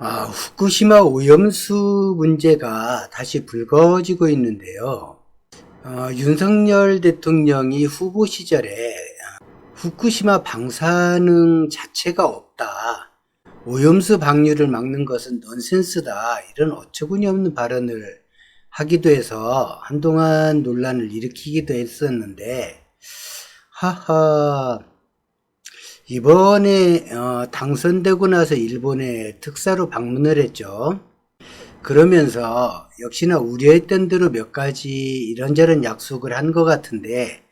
후쿠시마 오염수 문제가 다시 불거지고 있는데요. 윤석열 대통령이 후보 시절에 후쿠시마 방사능 자체가 없다. 오염수 방류를 막는 것은 넌센스다. 이런 어처구니 없는 발언을 하기도 해서 한동안 논란을 일으키기도 했었는데, 이번에 당선되고 나서 일본에 특사로 방문을 했죠. 그러면서 역시나 우려했던 대로 몇 가지 이런저런 약속을 한 것 같은데,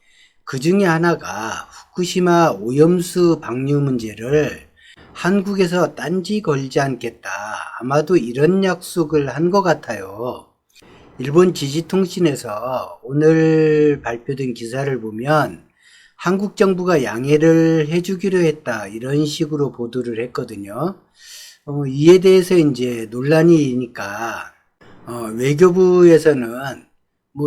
그 중에 하나가 후쿠시마 오염수 방류 문제를 한국에서 딴지 걸지 않겠다. 아마도 이런 약속을 한 것 같아요. 일본 지지통신에서 오늘 발표된 기사를 보면 한국 정부가 양해를 해주기로 했다. 이런 식으로 보도를 했거든요. 이에 대해서 이제 논란이니까 외교부에서는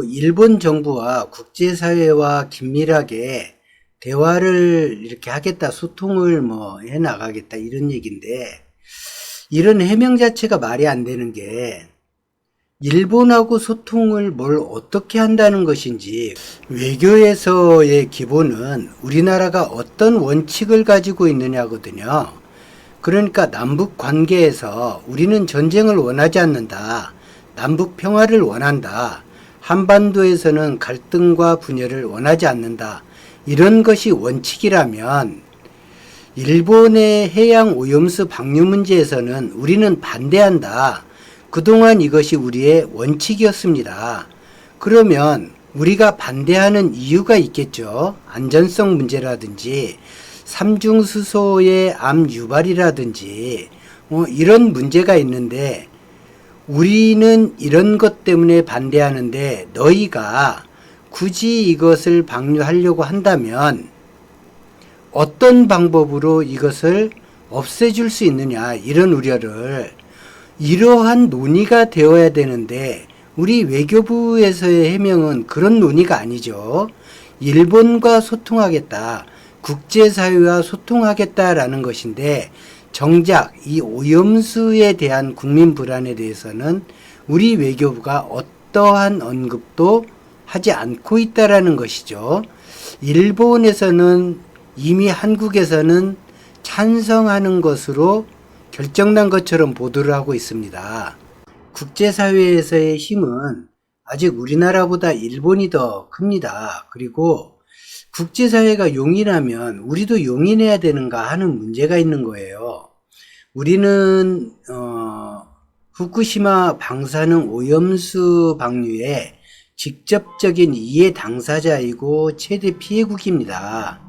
일본 정부와 국제사회와 긴밀하게 대화를 이렇게 하겠다, 소통을 해 나가겠다 이런 얘기인데, 이런 해명 자체가 말이 안 되는 게 일본하고 소통을 뭘 어떻게 한다는 것인지, 외교에서의 기본은 우리나라가 어떤 원칙을 가지고 있느냐거든요. 그러니까 남북 관계에서 우리는 전쟁을 원하지 않는다. 남북 평화를 원한다. 한반도에서는 갈등과 분열을 원하지 않는다. 이런 것이 원칙이라면 일본의 해양 오염수 방류 문제에서는 우리는 반대한다. 그동안 이것이 우리의 원칙이었습니다. 그러면 우리가 반대하는 이유가 있겠죠. 안전성 문제라든지 삼중수소의 암 유발이라든지 이런 문제가 있는데, 우리는 이런 것 때문에 반대하는데 너희가 굳이 이것을 방류하려고 한다면 어떤 방법으로 이것을 없애줄 수 있느냐, 이런 우려를, 이러한 논의가 되어야 되는데 우리 외교부에서의 해명은 그런 논의가 아니죠. 일본과 소통하겠다, 국제사회와 소통하겠다라는 것인데, 정작 이 오염수에 대한 국민 불안에 대해서는 우리 외교부가 어떠한 언급도 하지 않고 있다라는 것이죠. 일본에서는 이미 한국에서는 찬성하는 것으로 결정난 것처럼 보도를 하고 있습니다. 국제사회에서의 힘은 아직 우리나라보다 일본이 더 큽니다. 그리고 국제사회가 용인하면 우리도 용인해야 되는가 하는 문제가 있는 거예요. 우리는 후쿠시마 방사능 오염수 방류에 직접적인 이해 당사자이고 최대 피해국입니다.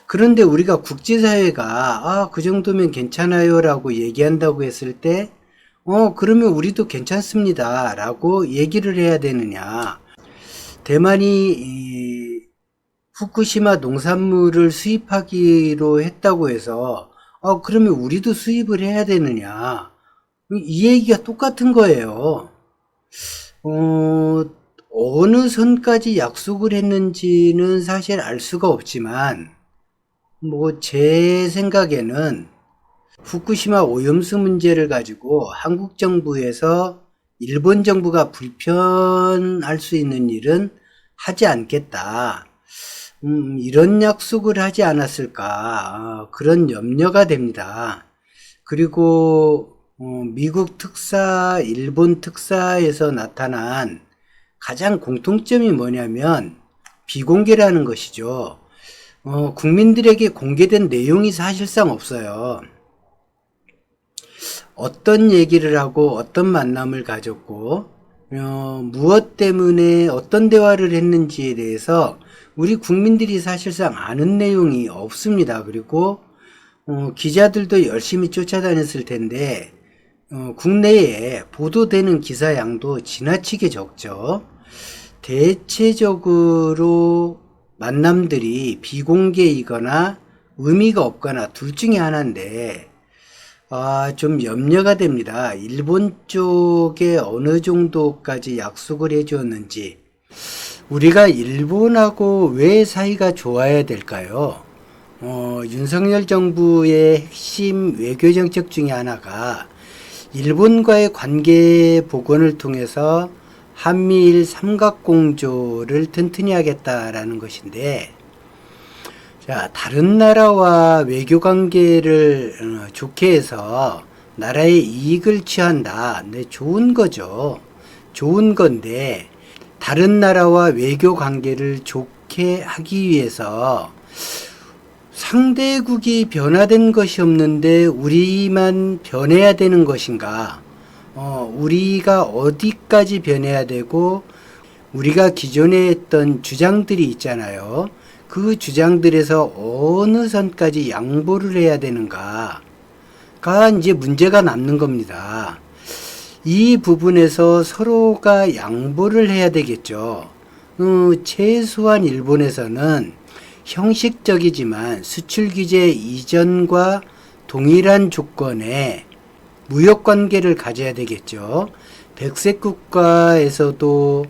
그런데 우리가 국제사회가 그 정도면 괜찮아요 라고 얘기한다고 했을 때 그러면 우리도 괜찮습니다 라고 얘기를 해야 되느냐. 대만이 후쿠시마 농산물을 수입하기로 했다고 해서 그러면 우리도 수입을 해야 되느냐. 이 얘기가 똑같은 거예요. 어느 선까지 약속을 했는지는 사실 알 수가 없지만, 제 생각에는 후쿠시마 오염수 문제를 가지고 한국 정부에서 일본 정부가 불편할 수 있는 일은 하지 않겠다. 이런 약속을 하지 않았을까. 그런 염려가 됩니다. 그리고 미국 특사, 일본 특사에서 나타난 가장 공통점이 뭐냐면 비공개라는 것이죠. 국민들에게 공개된 내용이 사실상 없어요. 어떤 얘기를 하고 어떤 만남을 가졌고 무엇 때문에 어떤 대화를 했는지에 대해서 우리 국민들이 사실상 아는 내용이 없습니다. 그리고 기자들도 열심히 쫓아다녔을 텐데 국내에 보도되는 기사 양도 지나치게 적죠. 대체적으로 만남들이 비공개이거나 의미가 없거나 둘 중에 하나인데, 좀 염려가 됩니다. 일본 쪽에 어느 정도까지 약속을 해주었는지. 우리가 일본하고 왜 사이가 좋아야 될까요? 윤석열 정부의 핵심 외교정책 중에 하나가 일본과의 관계 복원을 통해서 한미일 삼각공조를 튼튼히 하겠다라는 것인데, 자, 다른 나라와 외교 관계를 좋게 해서 나라의 이익을 취한다. 네, 좋은 거죠. 좋은 건데, 다른 나라와 외교 관계를 좋게 하기 위해서 상대국이 변화된 것이 없는데 우리만 변해야 되는 것인가? 우리가 어디까지 변해야 되고, 우리가 기존에 했던 주장들이 있잖아요. 그 주장들에서 어느 선까지 양보를 해야 되는가가 이제 문제가 남는 겁니다. 이 부분에서 서로가 양보를 해야 되겠죠. 최소한 일본에서는 형식적이지만 수출 규제 이전과 동일한 조건의 무역 관계를 가져야 되겠죠. 백색 국가에서도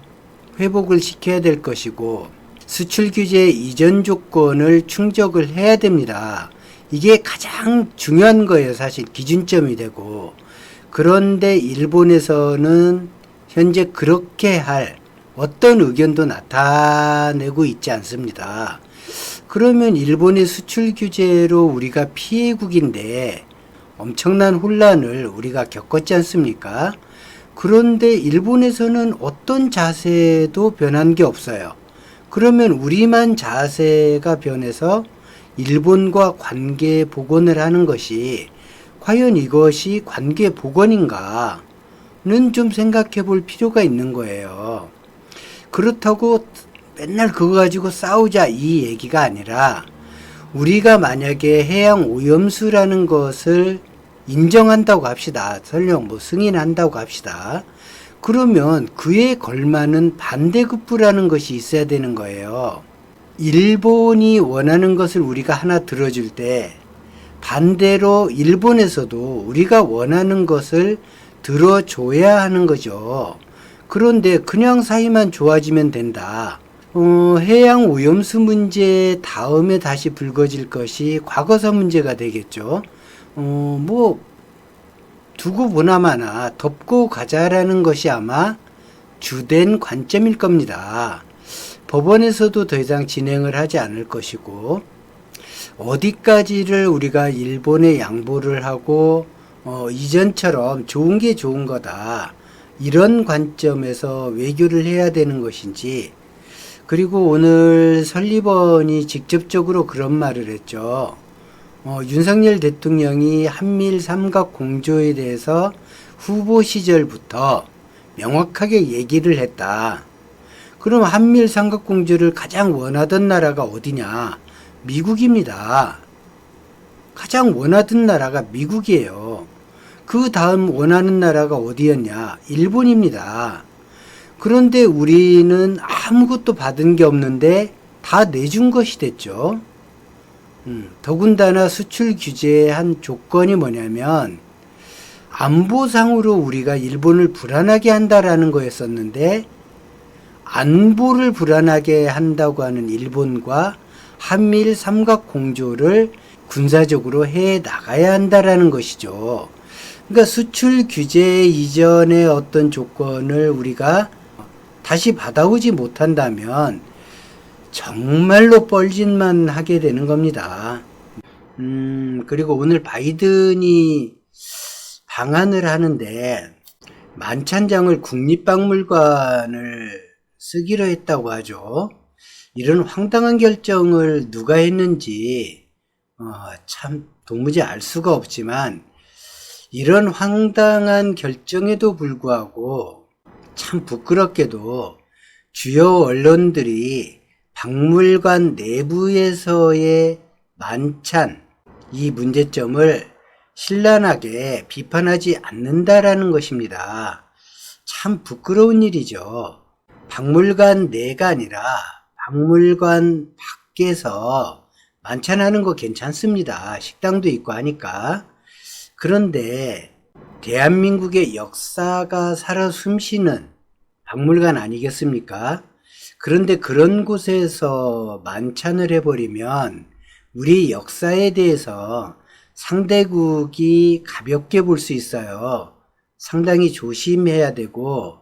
회복을 시켜야 될 것이고, 수출 규제 이전 조건을 충족을 해야 됩니다. 이게 가장 중요한 거예요. 사실 기준점이 되고. 그런데 일본에서는 현재 그렇게 할 어떤 의견도 나타내고 있지 않습니다. 그러면 일본의 수출 규제로 우리가 피해국인데 엄청난 혼란을 우리가 겪었지 않습니까? 그런데 일본에서는 어떤 자세도 변한 게 없어요. 그러면 우리만 자세가 변해서 일본과 관계 복원을 하는 것이 과연 이것이 관계 복원인가는 좀 생각해 볼 필요가 있는 거예요. 그렇다고 맨날 그거 가지고 싸우자 이 얘기가 아니라, 우리가 만약에 해양 오염수라는 것을 인정한다고 합시다. 설령 승인한다고 합시다. 그러면 그에 걸맞는 반대급부라는 것이 있어야 되는 거예요. 일본이 원하는 것을 우리가 하나 들어줄 때 반대로 일본에서도 우리가 원하는 것을 들어줘야 하는 거죠. 그런데 그냥 사이만 좋아지면 된다. 해양 오염수 문제 다음에 다시 불거질 것이 과거사 문제가 되겠죠. 두고 보나마나 덮고 가자라는 것이 아마 주된 관점일 겁니다. 법원에서도 더 이상 진행을 하지 않을 것이고, 어디까지를 우리가 일본에 양보를 하고 이전처럼 좋은 게 좋은 거다, 이런 관점에서 외교를 해야 되는 것인지. 그리고 오늘 설리번이 직접적으로 그런 말을 했죠. 윤석열 대통령이 한미일 삼각 공조에 대해서 후보 시절부터 명확하게 얘기를 했다. 그럼 한미일 삼각 공조를 가장 원하던 나라가 어디냐? 미국입니다. 가장 원하던 나라가 미국이에요. 그 다음 원하는 나라가 어디였냐? 일본입니다. 그런데 우리는 아무것도 받은 게 없는데 다 내준 것이 됐죠. 더군다나 수출 규제의 한 조건이 뭐냐면 안보상으로 우리가 일본을 불안하게 한다라는 거였었는데, 안보를 불안하게 한다고 하는 일본과 한미일 삼각 공조를 군사적으로 해 나가야 한다라는 것이죠. 그러니까 수출 규제 이전의 어떤 조건을 우리가 다시 받아오지 못한다면 정말로 뻘짓만 하게 되는 겁니다. 그리고 오늘 바이든이 방한을 하는데 만찬장을 국립박물관을 쓰기로 했다고 하죠. 이런 황당한 결정을 누가 했는지 참 도무지 알 수가 없지만, 이런 황당한 결정에도 불구하고 참 부끄럽게도 주요 언론들이 박물관 내부에서의 만찬, 이 문제점을 신랄하게 비판하지 않는다라는 것입니다. 참 부끄러운 일이죠. 박물관 내가 아니라 박물관 밖에서 만찬하는 거 괜찮습니다. 식당도 있고 하니까. 그런데 대한민국의 역사가 살아 숨쉬는 박물관 아니겠습니까? 그런데 그런 곳에서 만찬을 해버리면 우리 역사에 대해서 상대국이 가볍게 볼 수 있어요. 상당히 조심해야 되고,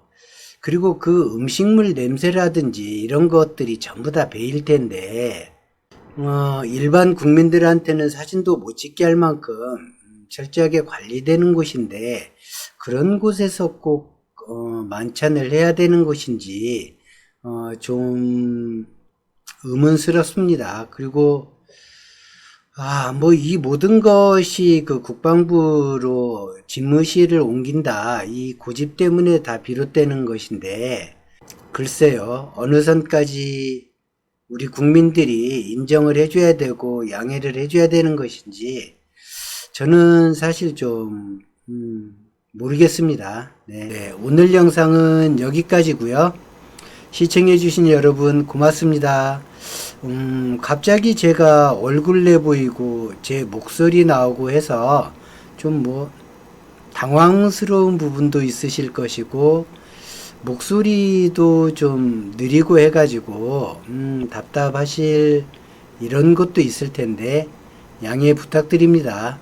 그리고 그 음식물 냄새라든지 이런 것들이 전부 다 배일 텐데, 일반 국민들한테는 사진도 못 찍게 할 만큼 철저하게 관리되는 곳인데, 그런 곳에서 꼭 만찬을 해야 되는 것인지 좀 의문스럽습니다. 그리고 뭐 이 모든 것이 그 국방부로 집무실을 옮긴다, 이 고집 때문에 다 비롯되는 것인데, 글쎄요, 어느 선까지 우리 국민들이 인정을 해줘야 되고 양해를 해줘야 되는 것인지 저는 사실 좀 모르겠습니다. 네, 오늘 영상은 여기까지고요. 시청해주신 여러분 고맙습니다. 갑자기 제가 얼굴 내 보이고 제 목소리 나오고 해서 좀 당황스러운 부분도 있으실 것이고, 목소리도 좀 느리고 해가지고 답답하실 이런 것도 있을 텐데 양해 부탁드립니다.